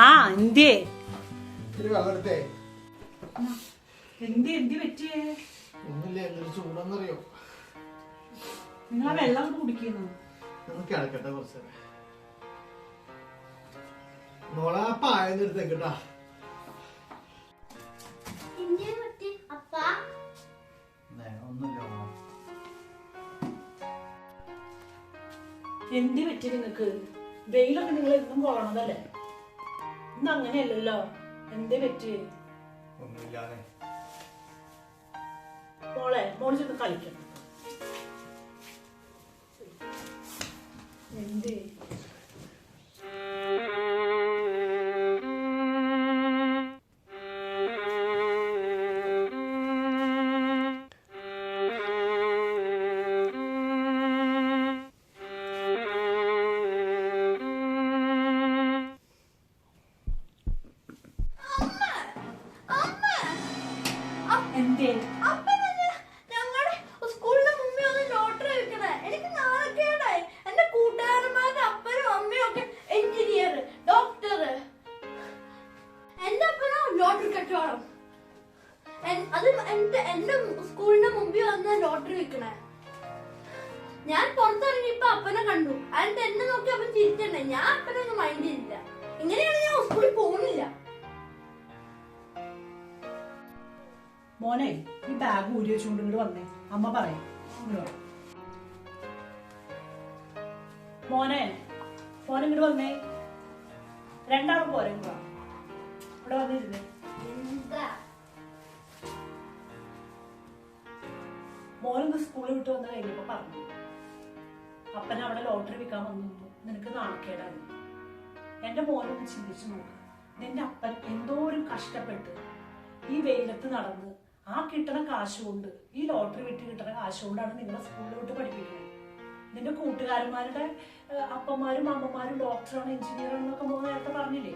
ആ എന്തേ ഒന്നുമില്ല, എന്തൊരു ചൂടെന്നറിയോ? നിങ്ങൾ ആ വെള്ളം കുടിക്കുന്നു. നമുക്ക് കിടക്കട്ടെ കുറച്ച് നേരം. മോളെ പായെടുത്ത് കേട്ടാ. എന്ത് പറ്റി നിങ്ങക്ക്? വെയിലൊക്കെ നിങ്ങൾ എന്നും കൊള്ളണതല്ലേ? ഇന്ന് അങ്ങനെയല്ലല്ലോ. എന്തേ പറ്റി? ഒന്നുമില്ലാതെ മോള് ചെന്ന് കളിക്കണം. എന്തേ? എന്റെ സ്കൂളിന്റെ മുമ്പിൽ വന്ന ലോട്ടറി വെക്കണേ. ഞാൻ പുറത്തിറങ്ങിയപ്പോ അപ്പനെ കണ്ടു. അതിന്റെ എന്നെ നോക്കി അപ്പൻ ചിരിച്ചണ്ടേ. ഞാൻ അപ്പനൊന്നും മൈൻഡ് ചെയ്തില്ല. ഇങ്ങനെയാണ് ഞാൻ സ്കൂളിൽ പോകുന്നില്ല. മോനെ, ഈ ബാഗ് ഊരി വെച്ചുകൊണ്ട് ഇങ്ങോട്ട് വന്നേ. അമ്മ പറയാം. മോനെ ഇങ്ങോട്ട് വന്നേ. രണ്ടാളും പോരെ ഇവിടെ വന്നിരുന്നേ. മോനൊന്ന് സ്കൂളിൽ വിട്ട് വന്ന് കഴിഞ്ഞപ്പോ പറഞ്ഞു, അപ്പന അവിടെ ലോട്ടറി വിൽക്കാൻ വന്നു, നിനക്ക് നാണക്കേടാണ്. എന്റെ മോനൊന്ന് ചിന്തിച്ചു നോക്ക്. നിന്റെ അപ്പൻ എന്തോരം കഷ്ടപ്പെട്ട് ഈ വെയിലത്ത് നടന്ന് ആ കിട്ടണ കാശുകൊണ്ട്, ഈ ലോട്ടറി വിറ്റ് കിട്ടണ കാശുകൊണ്ടാണ് നിങ്ങളെ സ്കൂളിൽ വിട്ട് പഠിപ്പിക്കുന്നത്. നിന്റെ കൂട്ടുകാരന്മാരുടെ അപ്പന്മാരും അമ്മമാരും ഡോക്ടറാണ്, എഞ്ചിനീയറാണെന്നൊക്കെ മോൻ നേരത്തെ പറഞ്ഞില്ലേ?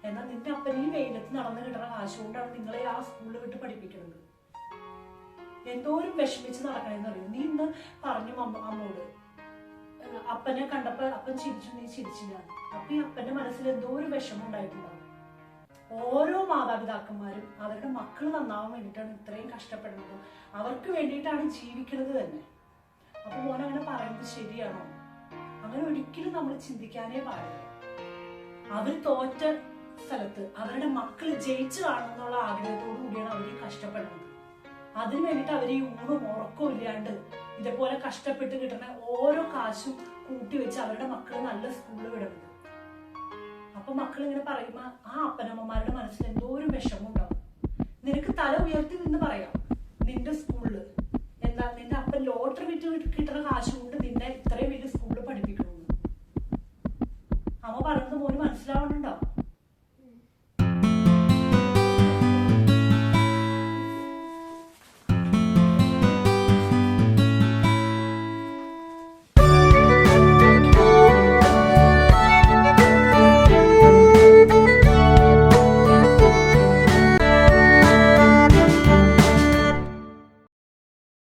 എന്നാൽ നിന്റെ അപ്പൻ ഈ വെയിലത്ത് നടന്ന് കിട്ടണ കാശുകൊണ്ടാണ് നിങ്ങളെ ആ സ്കൂളിൽ വിട്ട് പഠിപ്പിക്കുന്നത്. എന്തോരം വിഷമിച്ച് നടക്കണെന്ന് അറിയും. നീ ഇന്ന് പറഞ്ഞു അമ്മോട്, അപ്പനെ കണ്ടപ്പോ അപ്പൻ ചിരിച്ചു, നീ ചിരിച്ചില്ല. അപ്പൊ ഈ അപ്പന്റെ മനസ്സിൽ എന്തോരം വിഷമം ഉണ്ടായിട്ടുണ്ടാവും. ഓരോ മാതാപിതാക്കന്മാരും അവരുടെ മക്കൾ നന്നാവാൻ വേണ്ടിയിട്ടാണ് ഇത്രയും കഷ്ടപ്പെടുന്നത്. അവർക്ക് വേണ്ടിയിട്ടാണ് ജീവിക്കുന്നത് തന്നെ. അപ്പൊ മോൻ അങ്ങനെ പറയുന്നത് ശരിയാണോ? അങ്ങനെ ഒരിക്കലും നമ്മൾ ചിന്തിക്കാനേ പാടില്ല. അവർ തോറ്റ സ്ഥലത്ത് അവരുടെ മക്കൾ ജയിച്ചു കാണുന്നുള്ള ആഗ്രഹത്തോടു കൂടിയാണ് അവർ കഷ്ടപ്പെടുന്നത്. അതിനു വേണ്ടിയിട്ട് അവർ ഈ ഊണും ഉറക്കവും ഇല്ലാണ്ട് ഇതേപോലെ കഷ്ടപ്പെട്ട് കിട്ടുന്ന ഓരോ കാശും കൂട്ടിവെച്ച് അവരുടെ മക്കൾ നല്ല സ്കൂളിൽ വിടുന്നത്. അപ്പൊ മക്കൾ ഇങ്ങനെ പറയുമ്പോ ആ അപ്പനമ്മമാരുടെ മനസ്സിൽ എന്തോ ഒരു വിഷമം ഉണ്ടാവും. നിനക്ക് തല ഉയർത്തി നിന്ന് പറയാം, നിന്റെ സ്കൂളില് എന്താ നിന്റെ അപ്പൻ ലോട്ടറി വിറ്റ് കിട്ടുന്ന കാശ് കൊണ്ട് നിന്നെ ഇത്രയും വലിയ സ്കൂളിൽ പഠിപ്പിക്കണമെന്ന്. അമ്മ പറയുന്നത് മോന് മനസ്സിലാവണുണ്ടാവും.